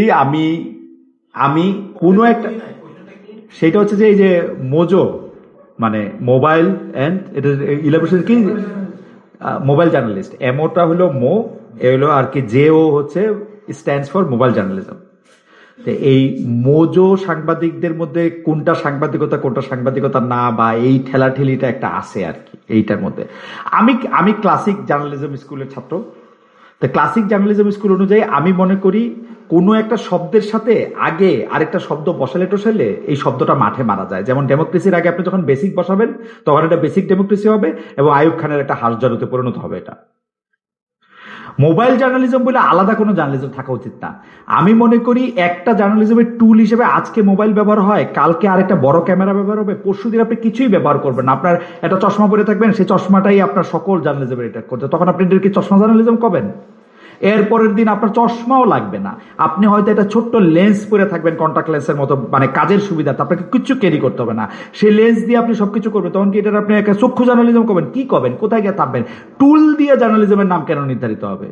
এই আমি আমি কোনো একটা, সেটা হচ্ছে যে এই যে মোজো, মানে মোবাইল অ্যান্ড এটা ইলাবোরেশন কি, মোবাইল জার্নালিস্ট, এমওটা হলো মো, এ হলো আর কি, জে ও হচ্ছে স্ট্যান্ডস ফর মোবাইল জার্নালিজম। তো এই মোজো সাংবাদিকদের মধ্যে কোনটা সাংবাদিকতা কোনটা সাংবাদিকতা না, বা এই ঠেলাঠেলিটা একটা আছে আর কি এইটার মধ্যে। আমি আমি ক্লাসিক জার্নালিজম স্কুলের ছাত্র। তো ক্লাসিক জার্নালিজম স্কুল অনুযায়ী আমি মনে করি কোনো একটা শব্দের সাথে আগে আরেকটা শব্দ বসালে টসালে এই শব্দটা মাঠে মারা যায়। যেমন ডেমোক্রেসির আগে আপনি যখন বেসিক বসাবেন তখন এটা বেসিক ডেমোক্রেসি হবে, এবং আইয়ুব খানের একটা হাসজড়তে পরিণত হবে এটা। মোবাইল জার্নালিজম বলে আলাদা কোনো জার্নালিজম থাকা উচিত না। আমি মনে করি একটা জার্নালিজমের টুল হিসেবে আজকে মোবাইল ব্যবহার হয়, কালকে আরেকটা বড় ক্যামেরা ব্যবহার হবে, পরশুদিন আপনি কিছুই ব্যবহার করবেন না, আপনার একটা চশমা পরে থাকবেন, সেই চশমাটাই আপনার সকল জার্নালিজমের এটা করছে, তখন আপনি এটাকে চশমা জার্নালিজম করবেন। এরপরের দিন আপনার চশমাও লাগবে না, আপনি হয়তো একটা ছোট্ট লেন্স পরে থাকবেন, কন্টাক্ট লেন্সের মতো, মানে কাজের সুবিধা, আপনাকে কিছু ক্যারি করতে হবে না, সেই লেন্স দিয়ে আপনি সবকিছু করবেন। তখন কি এটা আপনি একটা চক্ষু জার্নালিজম করবেন? কি করবেন? কোথায় গিয়ে থাকবেন? টুল দিয়ে জার্নালিজমের নাম কেন নির্ধারিত হবে?